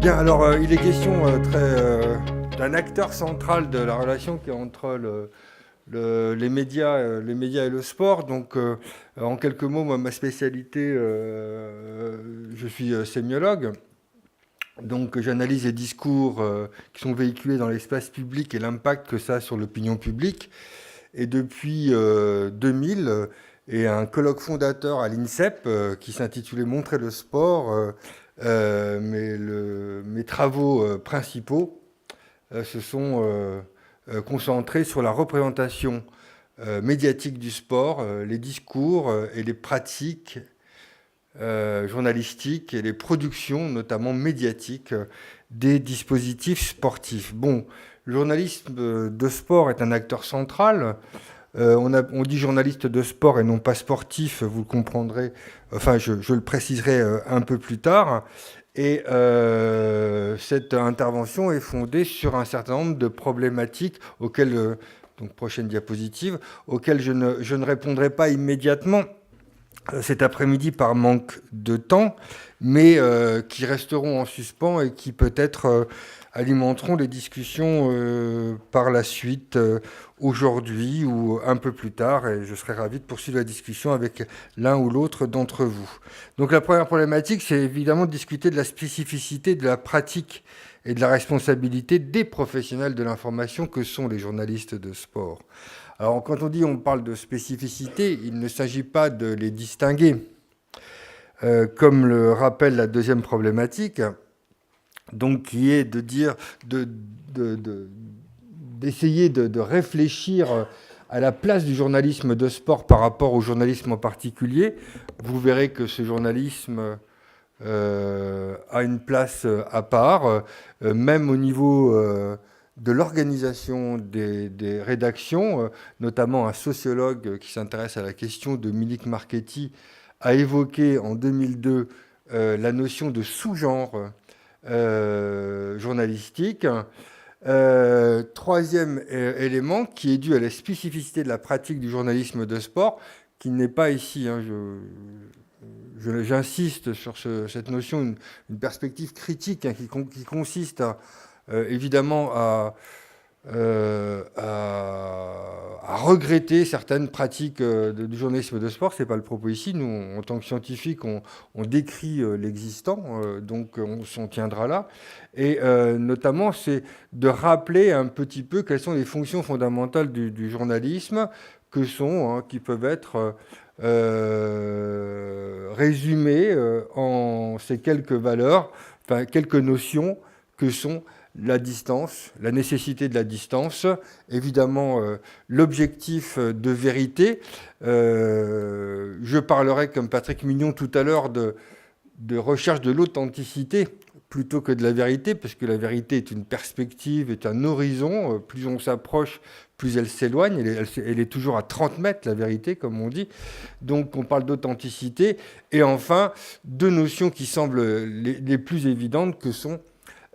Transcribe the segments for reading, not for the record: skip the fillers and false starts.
Bien, alors il est question d'un acteur central de la relation qui est entre les médias et le sport. Donc, en quelques mots, moi, ma spécialité, je suis sémiologue. Donc, j'analyse les discours qui sont véhiculés dans l'espace public et l'impact que ça a sur l'opinion publique. Et depuis 2000, et un colloque fondateur à l'INSEP qui s'intitulait Montrer le sport. Mes travaux principaux se sont concentrés sur la représentation médiatique du sport, les discours et les pratiques journalistiques et les productions, notamment médiatiques, des dispositifs sportifs. Bon, le journalisme de sport est un acteur central. On dit journaliste de sport et non pas sportif, vous le comprendrez, enfin je le préciserai un peu plus tard. Et cette intervention est fondée sur un certain nombre de problématiques auxquelles, donc prochaine diapositive, auxquelles je ne répondrai pas immédiatement cet après-midi par manque de temps, mais qui resteront en suspens et qui peut-être alimenteront les discussions par la suite, aujourd'hui ou un peu plus tard, et je serai ravi de poursuivre la discussion avec l'un ou l'autre d'entre vous. Donc la première problématique, c'est évidemment de discuter de la spécificité de la pratique et de la responsabilité des professionnels de l'information que sont les journalistes de sport. Alors quand on parle de spécificité, il ne s'agit pas de les distinguer, comme le rappelle la deuxième problématique, donc qui est de dire, d'essayer de réfléchir à la place du journalisme de sport par rapport au journalisme en particulier. Vous verrez que ce journalisme a une place à part, même au niveau de l'organisation des rédactions, notamment un sociologue qui s'intéresse à la question, Dominique Marchetti, a évoqué en 2002 la notion de sous-genre journalistique. Troisième élément qui est dû à la spécificité de la pratique du journalisme de sport, qui n'est pas ici, hein, j'insiste sur cette notion, une perspective critique, hein, qui consiste évidemment à regretter certaines pratiques du journalisme de sport. Ce n'est pas le propos ici. Nous, en tant que scientifiques, on décrit l'existant, donc on s'en tiendra là. Et notamment, c'est de rappeler un petit peu quelles sont les fonctions fondamentales du journalisme, qui peuvent être résumées en ces quelques valeurs, enfin quelques notions que sont la distance, la nécessité de la distance, évidemment l'objectif de vérité. Je parlerai, comme Patrick Mignon tout à l'heure, de recherche de l'authenticité plutôt que de la vérité, parce que la vérité est une perspective, est un horizon. Plus on s'approche, plus elle s'éloigne. Elle est toujours à 30 mètres, la vérité, comme on dit. Donc on parle d'authenticité. Et enfin, deux notions qui semblent les plus évidentes, que sont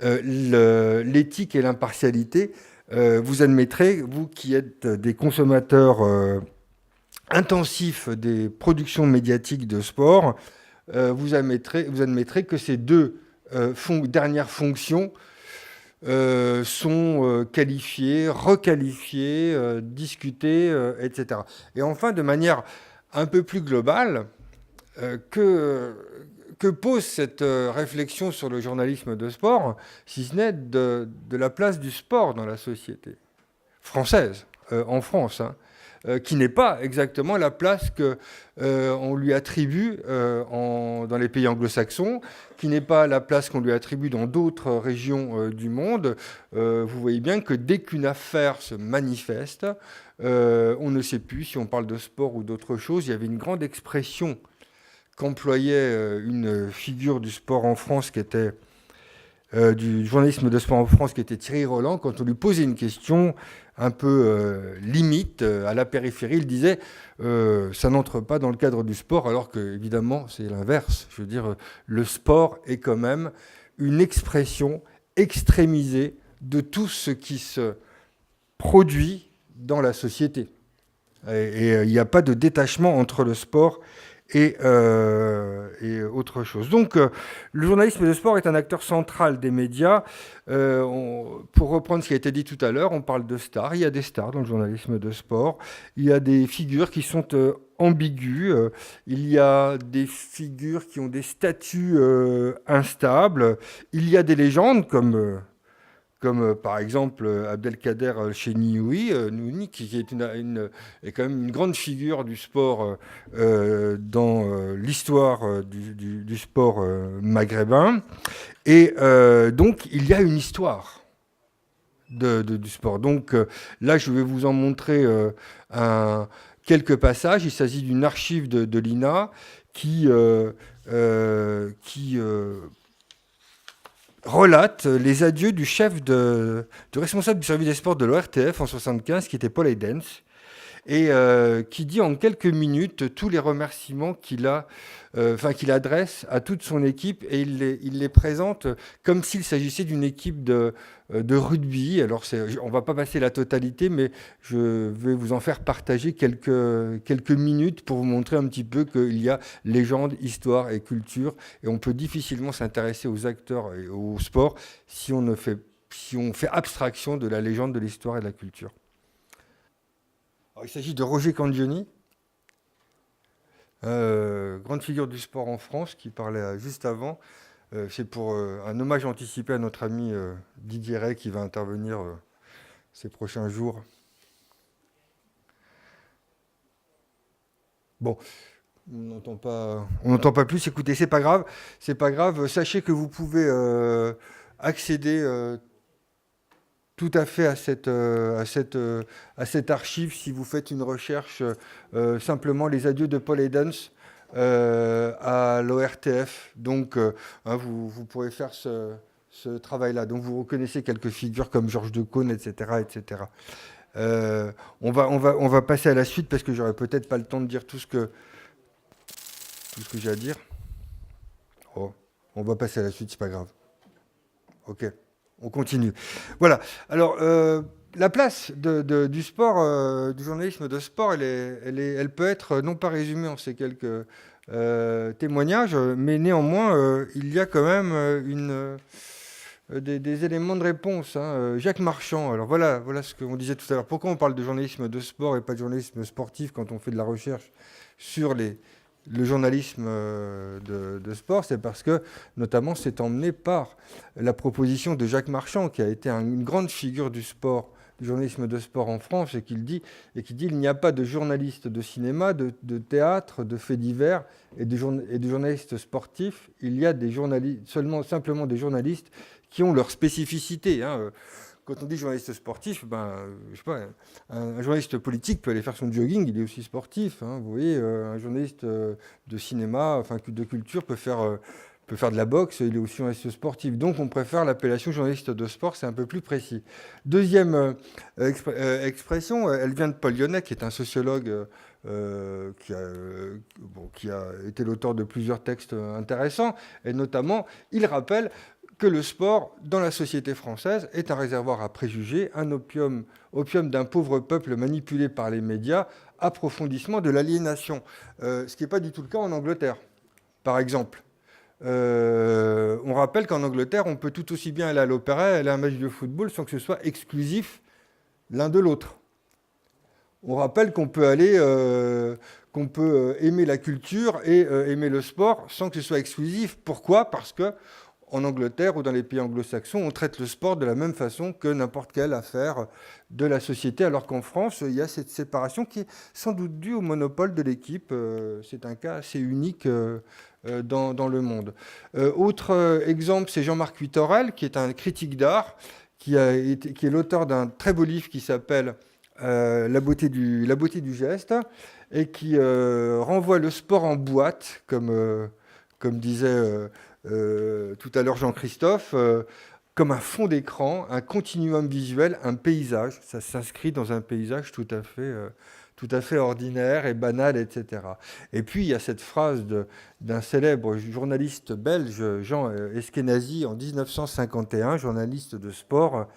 l'éthique et l'impartialité. Vous admettrez, vous qui êtes des consommateurs intensifs des productions médiatiques de sport, vous admettrez que ces deux dernières fonctions sont qualifiées, requalifiées, discutées, etc. Et enfin, de manière un peu plus globale, que pose cette réflexion sur le journalisme de sport, si ce n'est de la place du sport dans la société française, en France, hein, qui n'est pas exactement la place qu'on lui attribue dans les pays anglo-saxons, qui n'est pas la place qu'on lui attribue dans d'autres régions du monde. Vous voyez bien que dès qu'une affaire se manifeste, on ne sait plus si on parle de sport ou d'autre chose. Il y avait une grande expression qu'employait une figure du sport en France qui était du journalisme de sport en France, qui était Thierry Roland. Quand on lui posait une question un peu limite, à la périphérie, il disait ça n'entre pas dans le cadre du sport, alors que évidemment c'est l'inverse. Je veux dire, le sport est quand même une expression extrémisée de tout ce qui se produit dans la société. Et il n'y a pas de détachement entre le sport et autre chose. Donc, le journalisme de sport est un acteur central des médias. Pour reprendre ce qui a été dit tout à l'heure, on parle de stars. Il y a des stars dans le journalisme de sport. Il y a des figures qui sont ambiguës. Il y a des figures qui ont des statuts instables. Il y a des légendes comme par exemple Abdelkader Chenioui, Nouni, qui est quand même une grande figure du sport dans l'histoire du sport maghrébin. Et donc, il y a une histoire du sport. Donc là, je vais vous en montrer quelques passages. Il s'agit d'une archive de l'INA qui relate les adieux du du responsable du service des sports de l'ORTF en 1975, qui était Paul Heydens, et qui dit en quelques minutes tous les remerciements qu'il adresse à toute son équipe, et il les présente comme s'il s'agissait d'une équipe de rugby. Alors, on ne va pas passer la totalité, mais je vais vous en faire partager quelques minutes pour vous montrer un petit peu qu'il y a légende, histoire et culture, et on peut difficilement s'intéresser aux acteurs et au sport si on fait abstraction de la légende, de l'histoire et de la culture. Alors, il s'agit de Roger Candioni, grande figure du sport en France, qui parlait juste avant. C'est pour un hommage anticipé à notre ami Didier Rey, qui va intervenir ces prochains jours. Bon, on n'entend pas plus. Écoutez, c'est pas grave. Sachez que vous pouvez accéder tout à fait à cette archive si vous faites une recherche simplement les adieux de Paul Heydens à l'ORTF. Donc, vous pourrez faire ce travail-là. Donc, vous reconnaissez quelques figures comme Georges Decaune, etc., etc. On va passer à la suite parce que j'aurai peut-être pas le temps de dire tout ce que j'ai à dire. Oh, on va passer à la suite, c'est pas grave. Ok. On continue. Voilà. Alors, la place du sport, du journalisme de sport, elle peut être non pas résumée en ces quelques témoignages, mais néanmoins, il y a quand même des éléments de réponse. Jacques Marchand, alors voilà ce qu'on disait tout à l'heure. Pourquoi on parle de journalisme de sport et pas de journalisme sportif quand on fait de la recherche sur le journalisme de sport? C'est parce que, notamment, c'est emmené par la proposition de Jacques Marchand, qui a été une grande figure du sport, du journalisme de sport en France, et qui dit il n'y a pas de journalistes de cinéma, de théâtre, de faits divers et de journalistes sportifs. Il y a simplement des journalistes qui ont leur spécificité. Quand on dit journaliste sportif, je sais pas, un journaliste politique peut aller faire son jogging, il est aussi sportif. Vous voyez, un journaliste de cinéma, enfin de culture, peut faire de la boxe, il est aussi journaliste sportif. Donc on préfère l'appellation journaliste de sport, c'est un peu plus précis. Deuxième expression, elle vient de Paul Lyonnais, qui est un sociologue qui a été l'auteur de plusieurs textes intéressants, et notamment, il rappelle que le sport, dans la société française, est un réservoir à préjugés, un opium d'un pauvre peuple manipulé par les médias, approfondissement de l'aliénation. Ce qui n'est pas du tout le cas en Angleterre, par exemple. On rappelle qu'en Angleterre, on peut tout aussi bien aller à l'opéra et aller à un match de football sans que ce soit exclusif l'un de l'autre. On rappelle qu'on peut aimer la culture et aimer le sport sans que ce soit exclusif. Pourquoi ? Parce que en Angleterre ou dans les pays anglo-saxons, on traite le sport de la même façon que n'importe quelle affaire de la société, alors qu'en France, il y a cette séparation qui est sans doute due au monopole de l'équipe. C'est un cas assez unique dans le monde. Autre exemple, c'est Jean-Marc Huitorel, qui est un critique d'art, qui est l'auteur d'un très beau livre qui s'appelle La beauté du geste, et qui renvoie le sport en boîte, comme disait tout à l'heure Jean-Christophe, comme un fond d'écran, un continuum visuel, un paysage. Ça s'inscrit dans un paysage tout à fait ordinaire et banal, etc. Et puis, il y a cette phrase d'un célèbre journaliste belge, Jean Eskenazi, en 1951, journaliste de sport,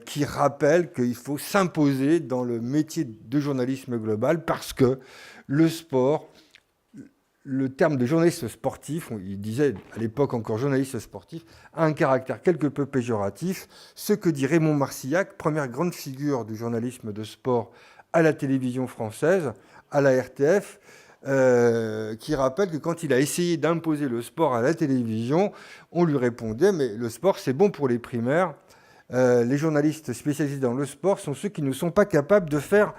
qui rappelle qu'il faut s'imposer dans le métier de journalisme global parce que le sport le terme de journaliste sportif, il disait à l'époque encore journaliste sportif, a un caractère quelque peu péjoratif, ce que dit Raymond Marcillac, première grande figure du journalisme de sport à la télévision française, à la RTF, qui rappelle que quand il a essayé d'imposer le sport à la télévision, on lui répondait, mais le sport c'est bon pour les primaires, les journalistes spécialisés dans le sport sont ceux qui ne sont pas capables de faire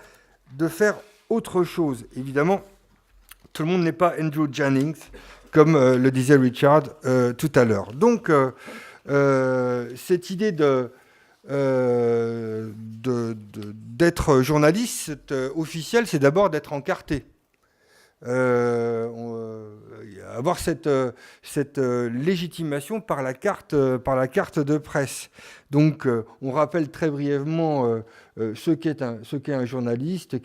autre chose. Évidemment, tout le monde n'est pas Andrew Jennings, comme le disait Richard tout à l'heure. Donc, cette idée d'être journaliste officiel, c'est d'abord d'être encarté. Avoir cette légitimation par la carte de presse. Donc, on rappelle très brièvement ce qu'est un journaliste,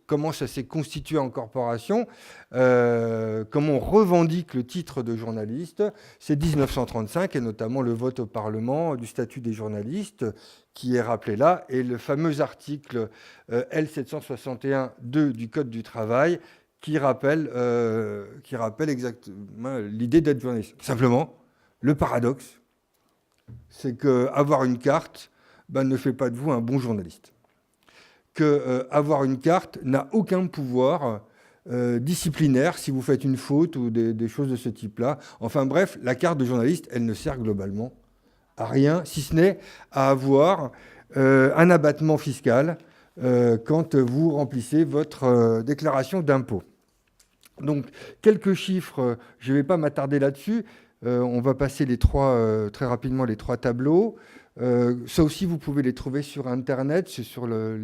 comment ça s'est constitué en corporation, comment on revendique le titre de journaliste. C'est 1935 et notamment le vote au Parlement du statut des journalistes qui est rappelé là, et le fameux article L761-2 du Code du travail qui rappelle exactement l'idée d'être journaliste. Simplement, le paradoxe, c'est qu'avoir une carte ne fait pas de vous un bon journaliste. Qu'avoir une carte n'a aucun pouvoir disciplinaire si vous faites une faute ou des choses de ce type-là. Enfin bref, la carte de journaliste, elle ne sert globalement à rien, si ce n'est à avoir un abattement fiscal quand vous remplissez votre déclaration d'impôt. Donc, quelques chiffres, je ne vais pas m'attarder là-dessus. On va passer très rapidement les trois tableaux. Ça aussi, vous pouvez les trouver sur Internet, c'est sur le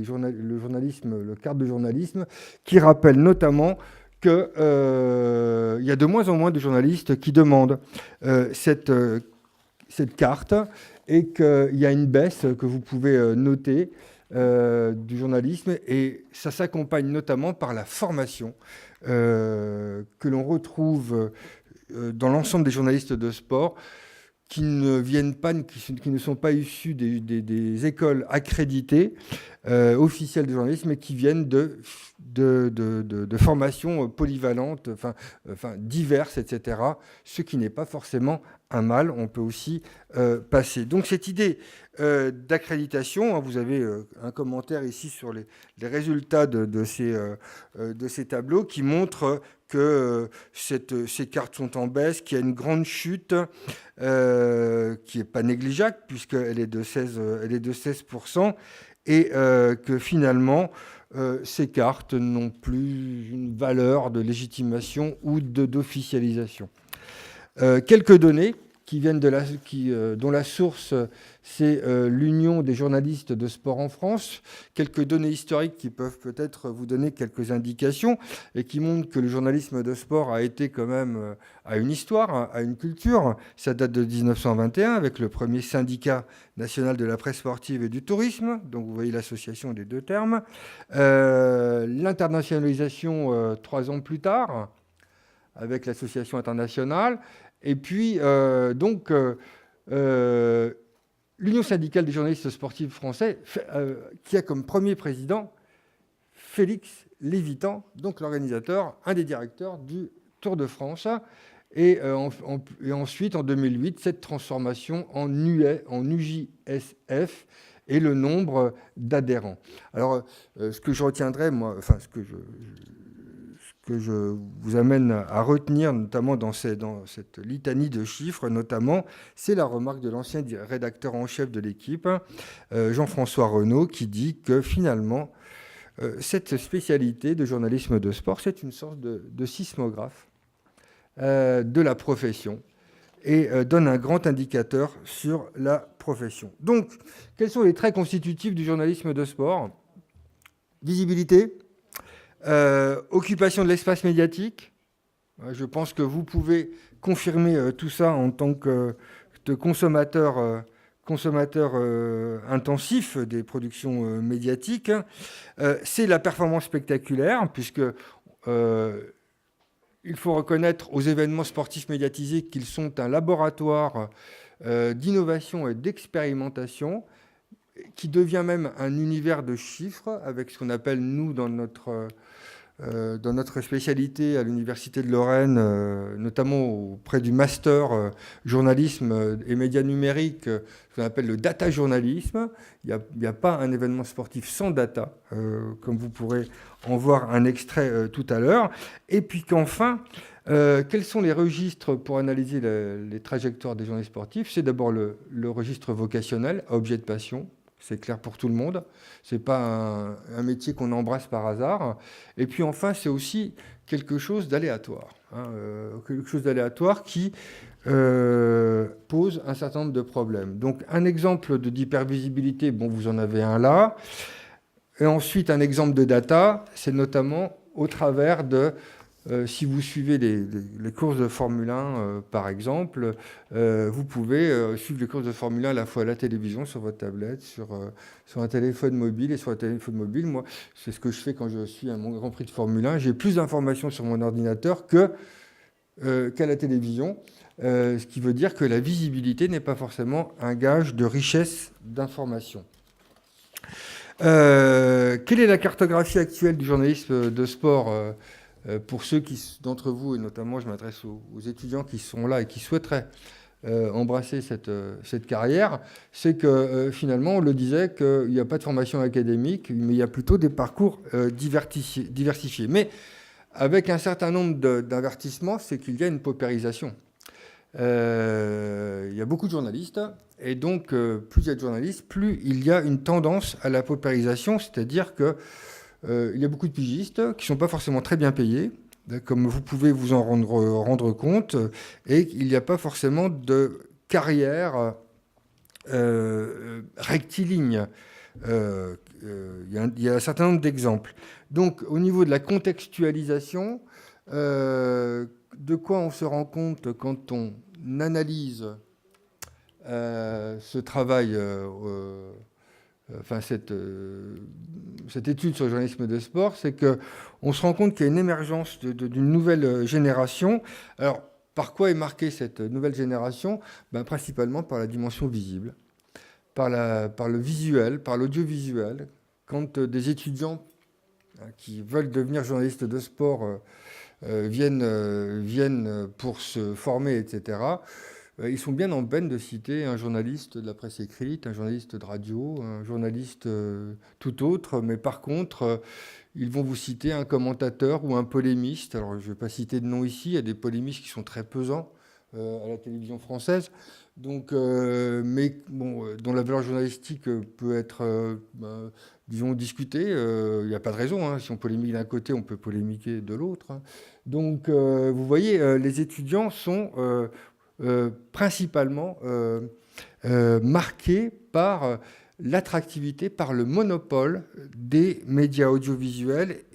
journalisme, le carte de journalisme, qui rappelle notamment qu'il y a de moins en moins de journalistes qui demandent cette carte et qu'il y a une baisse que vous pouvez noter du journalisme, et ça s'accompagne notamment par la formation que l'on retrouve dans l'ensemble des journalistes de sport qui ne sont pas issus des écoles accréditées officielles de journalisme, mais qui viennent de formations polyvalentes, diverses, etc. Ce qui n'est pas forcément un mal, on peut aussi passer. Donc cette idée d'accréditation, vous avez un commentaire ici sur les résultats de ces tableaux qui montrent que ces cartes sont en baisse, qu'il y a une grande chute qui n'est pas négligeable puisqu'elle est de 16%, et que finalement ces cartes n'ont plus une valeur de légitimation ou d'officialisation. Quelques données qui viennent dont la source, c'est l'Union des journalistes de sport en France. Quelques données historiques qui peuvent peut-être vous donner quelques indications et qui montrent que le journalisme de sport a été quand même a une histoire, a une culture. Ça date de 1921 avec le premier syndicat national de la presse sportive et du tourisme. Donc vous voyez l'association des deux termes. L'internationalisation 3 ans plus tard avec l'association internationale. Et puis, l'Union syndicale des journalistes sportifs français, qui a comme premier président Félix Lévitan, donc l'organisateur, un des directeurs du Tour de France. Et ensuite, en 2008, cette transformation en UJSF et le nombre d'adhérents. Alors, ce que je retiendrai, moi, ce que je vous amène à retenir, notamment dans cette litanie de chiffres, notamment, c'est la remarque de l'ancien rédacteur en chef de l'équipe, Jean-François Renaud, qui dit que finalement, cette spécialité de journalisme de sport, c'est une sorte de sismographe de la profession et donne un grand indicateur sur la profession. Donc, quels sont les traits constitutifs du journalisme de sport ? Visibilité, occupation de l'espace médiatique. Je pense que vous pouvez confirmer tout ça en tant que consommateur intensif des productions médiatiques. C'est la performance spectaculaire, puisque il faut reconnaître aux événements sportifs médiatisés qu'ils sont un laboratoire d'innovation et d'expérimentation, qui devient même un univers de chiffres, avec ce qu'on appelle, nous, dans notre dans notre spécialité à l'Université de Lorraine, notamment auprès du master journalisme et médias numériques, ce qu'on appelle le data journalisme. Il n'y a pas un événement sportif sans data, comme vous pourrez en voir un extrait tout à l'heure. Et puis qu'enfin, quels sont les registres pour analyser les trajectoires des journées sportives? C'est d'abord le registre vocationnel, à objet de passion. C'est clair pour tout le monde. Ce n'est pas un métier qu'on embrasse par hasard. Et puis enfin, c'est aussi quelque chose d'aléatoire. Quelque chose d'aléatoire qui pose un certain nombre de problèmes. Donc un exemple d'hypervisibilité, bon, vous en avez un là. Et ensuite, un exemple de data, c'est notamment au travers de... si vous suivez les courses de Formule 1, par exemple, vous pouvez suivre les courses de Formule 1 à la fois à la télévision, sur votre tablette, sur un téléphone mobile. Et sur un téléphone mobile, moi, c'est ce que je fais quand je suis à mon Grand Prix de Formule 1. J'ai plus d'informations sur mon ordinateur qu'à la télévision, ce qui veut dire que la visibilité n'est pas forcément un gage de richesse d'informations. Quelle est la cartographie actuelle du journalisme de sport pour ceux d'entre vous, et notamment je m'adresse aux étudiants qui sont là et qui souhaiteraient embrasser cette carrière, c'est que finalement, on le disait qu'il n'y a pas de formation académique, mais il y a plutôt des parcours diversifiés. Mais avec un certain nombre d'avertissements, c'est qu'il y a une paupérisation. Il y a beaucoup de journalistes, et donc plus il y a de journalistes, plus il y a une tendance à la paupérisation, c'est-à-dire que il y a beaucoup de pigistes qui ne sont pas forcément très bien payés, comme vous pouvez vous en rendre compte, et il n'y a pas forcément de carrière rectiligne. Il y a un certain nombre d'exemples. Donc, au niveau de la contextualisation, de quoi on se rend compte quand on analyse ce travail cette étude sur le journalisme de sport, c'est qu'on se rend compte qu'il y a une émergence d'une nouvelle génération. Alors, par quoi est marquée cette nouvelle génération? Principalement par la dimension visible, par le visuel, par l'audiovisuel. Quand des étudiants qui veulent devenir journalistes de sport viennent pour se former, etc., ils sont bien en peine de citer un journaliste de la presse écrite, un journaliste de radio, un journaliste tout autre, mais par contre, ils vont vous citer un commentateur ou un polémiste. Alors, je ne vais pas citer de nom ici, il y a des polémistes qui sont très pesants à la télévision française, donc, mais bon, dont la valeur journalistique peut être, disons, discutée. Il n'y a pas de raison. Si on polémique d'un côté, on peut polémiquer de l'autre. Donc, vous voyez, les étudiants sont... principalement marqué par l'attractivité, par le monopole des médias audiovisuels,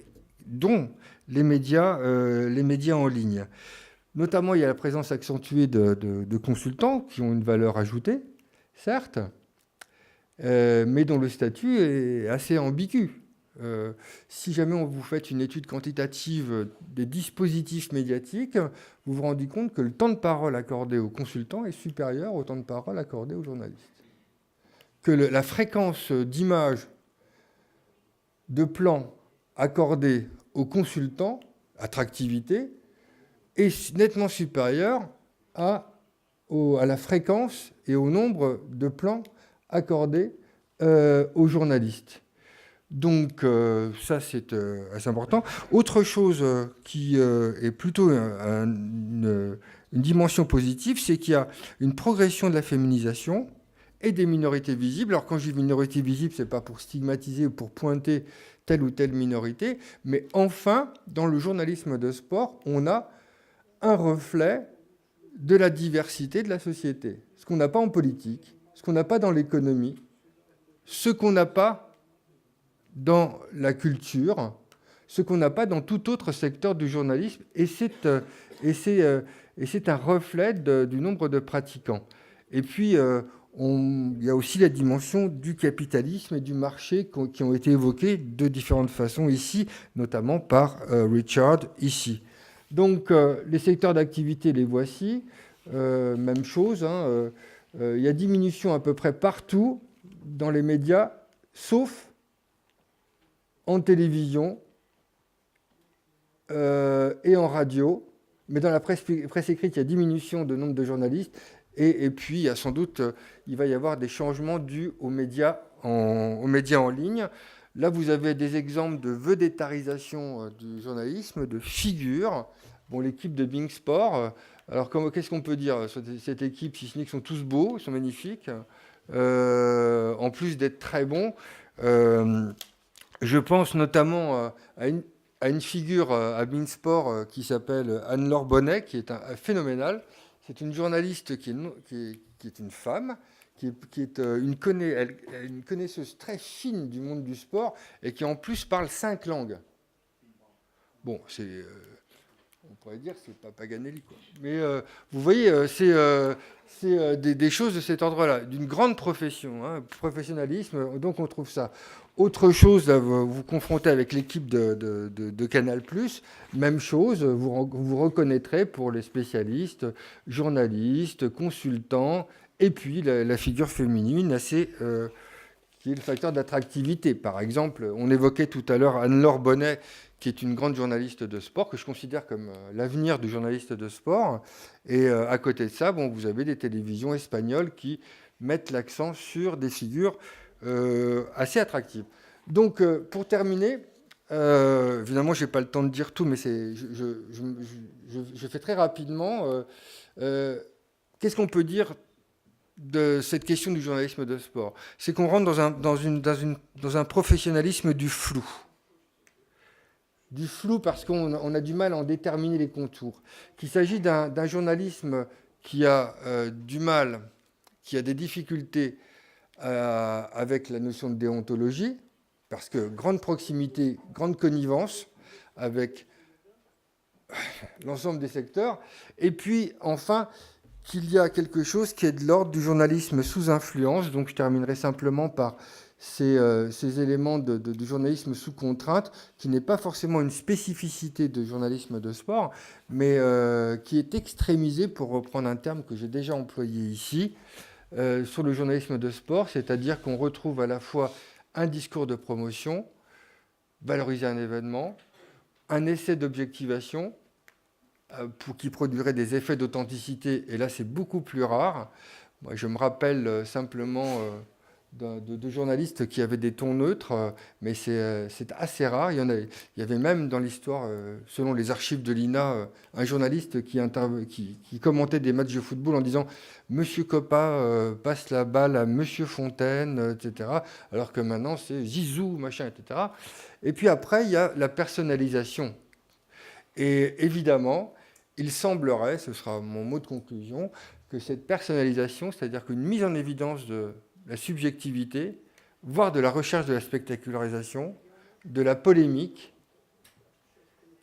dont les médias en ligne. Notamment, il y a la présence accentuée de consultants qui ont une valeur ajoutée, certes, mais dont le statut est assez ambigu. Si jamais on vous fait une étude quantitative des dispositifs médiatiques, vous vous rendez compte que le temps de parole accordé aux consultants est supérieur au temps de parole accordé aux journalistes. Que la fréquence d'images, de plans accordés aux consultants, attractivité, est nettement supérieure à la fréquence et au nombre de plans accordés aux journalistes. Donc, ça, c'est assez important. Autre chose qui est plutôt une dimension positive, c'est qu'il y a une progression de la féminisation et des minorités visibles. Alors, quand je dis minorité visible, ce n'est pas pour stigmatiser ou pour pointer telle ou telle minorité, mais enfin, dans le journalisme de sport, on a un reflet de la diversité de la société. Ce qu'on n'a pas en politique, ce qu'on n'a pas dans l'économie, ce qu'on n'a pas dans la culture, ce qu'on n'a pas dans tout autre secteur du journalisme, et c'est un reflet du nombre de pratiquants. Et puis, il y a aussi la dimension du capitalisme et du marché qui ont été évoqués de différentes façons ici, notamment par Richard ici. Donc, les secteurs d'activité, les voici. Même chose, il y a diminution à peu près partout dans les médias, sauf en télévision et en radio. Mais dans la presse écrite, il y a diminution de nombre de journalistes. Et puis, il y a sans doute, il va y avoir des changements dus aux médias en ligne. Là, vous avez des exemples de vedettarisation du journalisme, de figures. Bon, l'équipe de Bein Sport. Alors, qu'est-ce qu'on peut dire sur cette équipe, si ce n'est qu'ils sont tous beaux, ils sont magnifiques. En plus d'être très bons, je pense notamment à une figure à Bein Sport qui s'appelle Anne-Laure Bonnet, qui est phénoménale. C'est une journaliste qui est une femme, qui est une connaisseuse très fine du monde du sport et qui en plus parle 5 langues. Bon, on pourrait dire que c'est pas Paganelli, quoi. Mais vous voyez, c'est des choses de cet ordre-là, d'une grande profession, hein, professionnalisme, donc on trouve ça. Autre chose, là, vous vous confrontez avec l'équipe de Canal+, même chose, vous reconnaîtrez pour les spécialistes, journalistes, consultants, et puis la figure féminine assez... qui est le facteur d'attractivité. Par exemple, on évoquait tout à l'heure Anne-Laure Bonnet, qui est une grande journaliste de sport, que je considère comme l'avenir du journaliste de sport. Et à côté de ça, bon, vous avez des télévisions espagnoles qui mettent l'accent sur des figures assez attractives. Donc, pour terminer, évidemment, je n'ai pas le temps de dire tout, mais je fais très rapidement. Qu'est-ce qu'on peut dire de cette question du journalisme de sport? C'est qu'on rentre dans un professionnalisme du flou. Du flou parce qu'on a du mal à en déterminer les contours. Qu'il s'agit d'un journalisme qui a du mal, qui a des difficultés avec la notion de déontologie, parce que grande proximité, grande connivence avec l'ensemble des secteurs, et puis enfin qu'il y a quelque chose qui est de l'ordre du journalisme sous influence. Donc je terminerai simplement par ces éléments de journalisme sous contrainte, qui n'est pas forcément une spécificité de journalisme de sport, mais qui est extrémisé, pour reprendre un terme que j'ai déjà employé ici, sur le journalisme de sport, c'est-à-dire qu'on retrouve à la fois un discours de promotion, valoriser un événement, un essai d'objectivation, qui produirait des effets d'authenticité, et là c'est beaucoup plus rare. Moi, je me rappelle simplement de journalistes qui avaient des tons neutres, mais c'est assez rare. Il y avait même dans l'histoire, selon les archives de l'INA, un journaliste qui commentait des matchs de football en disant « Monsieur Coppa passe la balle à Monsieur Fontaine », etc. Alors que maintenant c'est « Zizou », machin, etc. Et puis après, il y a la personnalisation. Et évidemment, il semblerait, ce sera mon mot de conclusion, que cette personnalisation, c'est-à-dire qu'une mise en évidence de la subjectivité, voire de la recherche de la spectacularisation, de la polémique,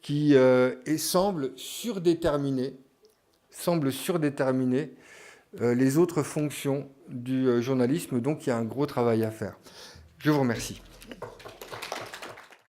qui semble surdéterminer les autres fonctions du journalisme. Donc il y a un gros travail à faire. Je vous remercie.